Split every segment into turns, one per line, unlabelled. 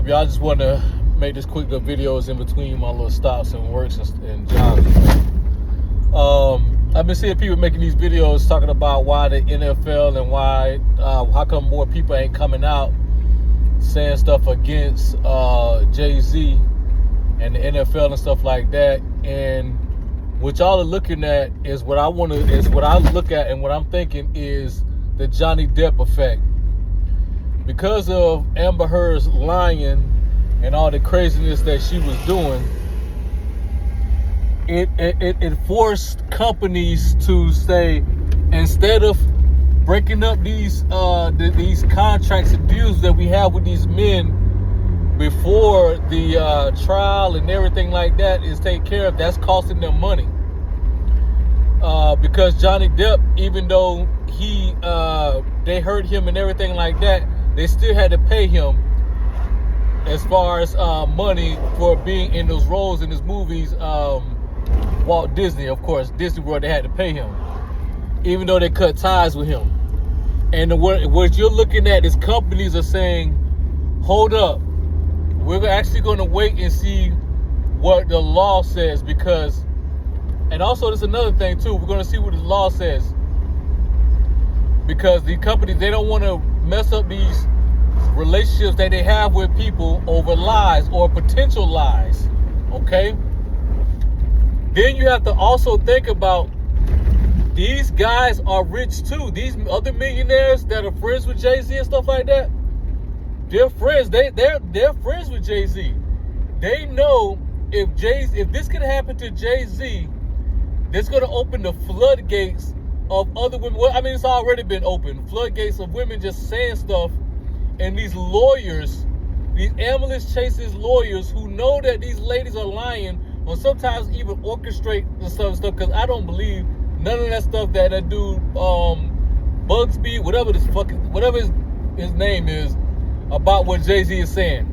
up, y'all? I just want to make this quick little videos in between my little stops and works and jobs. I've been seeing people making these videos talking about why the NFL and why how come more people ain't coming out saying stuff against JayZ and the NFL and stuff like that. And what y'all are looking at is what I look at, and what I'm thinking is the Johnny Depp effect. Because of Amber Heard's lying and all the craziness that she was doing, it forced companies to say, instead of breaking up these contracts and deals that we have with these men before the trial and everything like that is taken care of, that's costing them money. Because Johnny Depp, even though they hurt him and everything like that, they still had to pay him as far as money for being in those roles in his movies. Walt Disney, of course, Disney World, they had to pay him, even though they cut ties with him. And what you're looking at is companies are saying, hold up, we're actually going to wait and see what the law says, because, and also there's another thing too, we're going to see what the law says, because the companies, they don't want to mess up these relationships that they have with people over lies or potential lies, okay? Then you have to also think about, these guys are rich too. These other millionaires that are friends with JayZ and stuff like that, they're friends. They're friends with JayZ. They know if this could happen to JayZ, that's going to open the floodgates of other women. Well, I mean, it's already been open. Floodgates of women just saying stuff, and these lawyers, these ambulance chasers lawyers who know that these ladies are lying, or sometimes even orchestrate some stuff, because I don't believe none of that stuff that dude Bugsby, whatever his name is, about what JayZ is saying.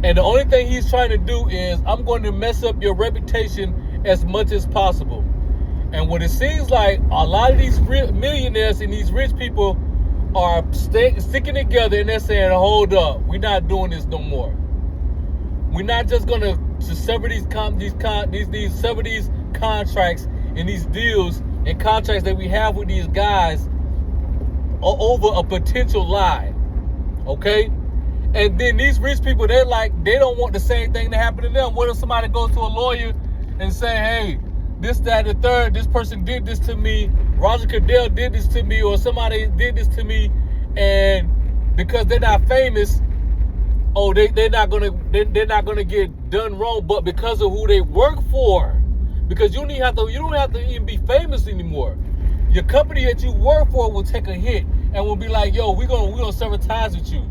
And the only thing he's trying to do is, I'm going to mess up your reputation as much as possible. And what it seems like, a lot of these millionaires and these rich people are sticking together, and they're saying, hold up, we're not doing this no more. We're not just going to sever these contracts and these deals and contracts that we have with these guys over a potential lie, okay? And then these rich people, they don't want the same thing to happen to them. What if somebody goes to a lawyer and say, hey, this, that, the third, this person did this to me, Roger Goodell did this to me, or somebody did this to me, and because they're not famous, oh, they're not gonna get done wrong, but because of who they work for, because you don't have to even be famous anymore. Your company that you work for will take a hit and will be like, yo, we're gonna sever ties with you.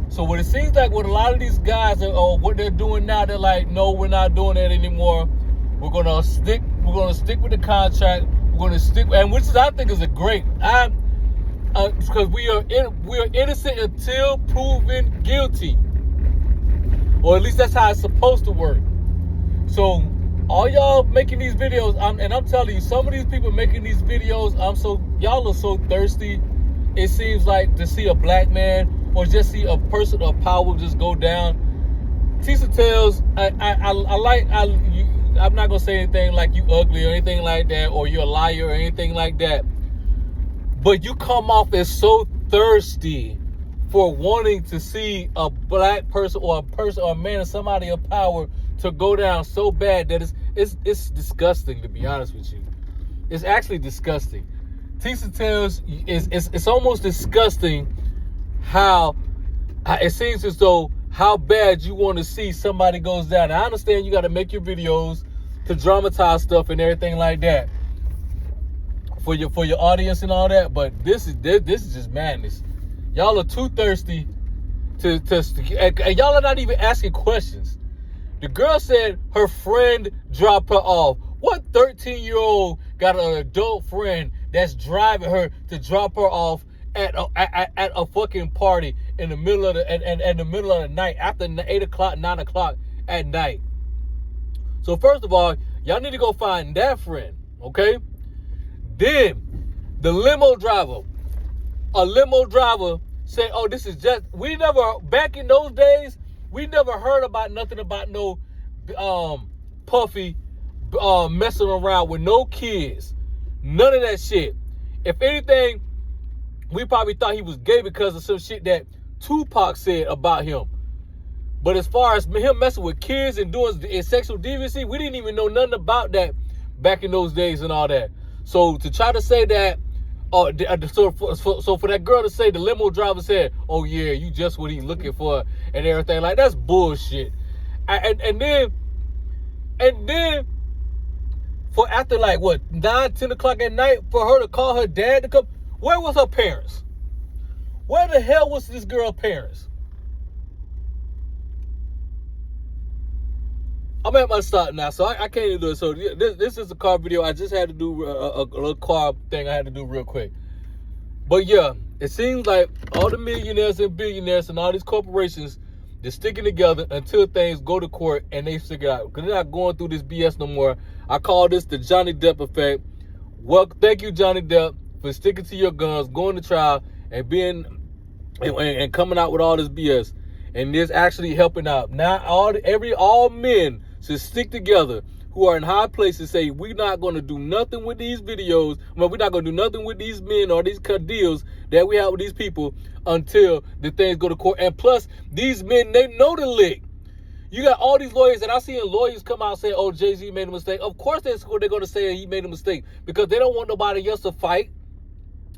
So what it seems like, what a lot of these guys are, what they're doing now, they're like, no, we're not doing that anymore. We're gonna stick with the contract. We're gonna stick, and which is, I think, is a great. Because we are innocent until proven guilty, or at least that's how it's supposed to work. So all y'all making these videos, I'm telling you, some of these people making these videos, y'all are so thirsty. It seems like, to see a black man or just see a person of power just go down. Tisa tells, I'm not gonna say anything like you ugly or anything like that, or you're a liar or anything like that. But you come off as so thirsty for wanting to see a black person or a man or somebody of power to go down so bad that it's disgusting, to be honest with you. It's actually disgusting. Tisa tells, it's almost disgusting how it seems as though how bad you want to see somebody goes down. I understand you got to make your videos to dramatize stuff and everything like that for your audience and all that, but this is just madness. Y'all are too thirsty and y'all are not even asking questions. The girl said her friend dropped her off. What 13-year-old got an adult friend that's driving her to drop her off at a fucking party in the middle of the night, after 8 o'clock, 9 o'clock at night? So first of all, y'all need to go find that friend, okay? Then the limo driver said, oh, this is just, back in those days, We never heard about nothing about no Puffy messing around with no kids. None of that shit. If anything, we probably thought he was gay because of some shit that Tupac said about him. But as far as him messing with kids and doing sexual deviancy, we didn't even know nothing about that back in those days and all that. So to try to say that, so for that girl to say, the limo driver said, "Oh yeah, you just what he's looking for," and everything, like, that's bullshit. And then for after like what 9-10 o'clock at night, for her to call her dad to come, where was her parents? Where the hell was this girl's parents? I'm at my stop now, so I can't even do it. So this is a car video. I just had to do a little car thing I had to do real quick. But yeah, it seems like all the millionaires and billionaires and all these corporations, they're sticking together until things go to court and they figure out, because they're not going through this BS no more. I call this the Johnny Depp effect. Well, thank you, Johnny Depp, for sticking to your guns, going to trial, and being and coming out with all this BS. And this actually helping out. Now all men should stick together who are in high places, say, we're not going to do nothing with these videos. Well, we're not going to do nothing with these men or these deals that we have with these people until the things go to court. And plus, these men, they know the lick. You got all these lawyers, and I seen lawyers come out and say, oh, JayZ made a mistake. Of course they're going to say he made a mistake, because they don't want nobody else to fight.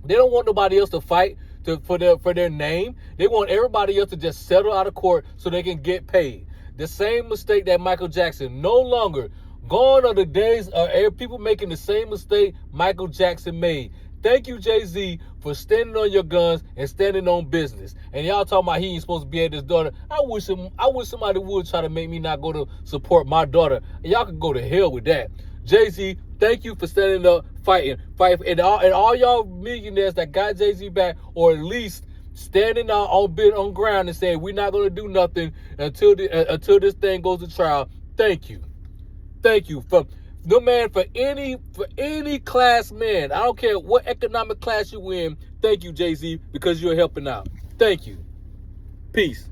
They don't want nobody else to fight for their name. They want everybody else to just settle out of court so they can get paid. The same mistake that Michael Jackson, no longer. Gone are the days of people making the same mistake Michael Jackson made. Thank you, JayZ, for standing on your guns and standing on business. And y'all talking about he ain't supposed to be at his daughter. I wish somebody would try to make me not go to support my daughter. And y'all can go to hell with that. JayZ, thank you for standing up, fighting, and all y'all millionaires that got JayZ back, or at least standing out on ground and saying we're not going to do nothing until this thing goes to trial. Thank you. Thank you for any class man. I don't care what economic class you in. Thank you, JayZ, because you're helping out. Thank you. Peace.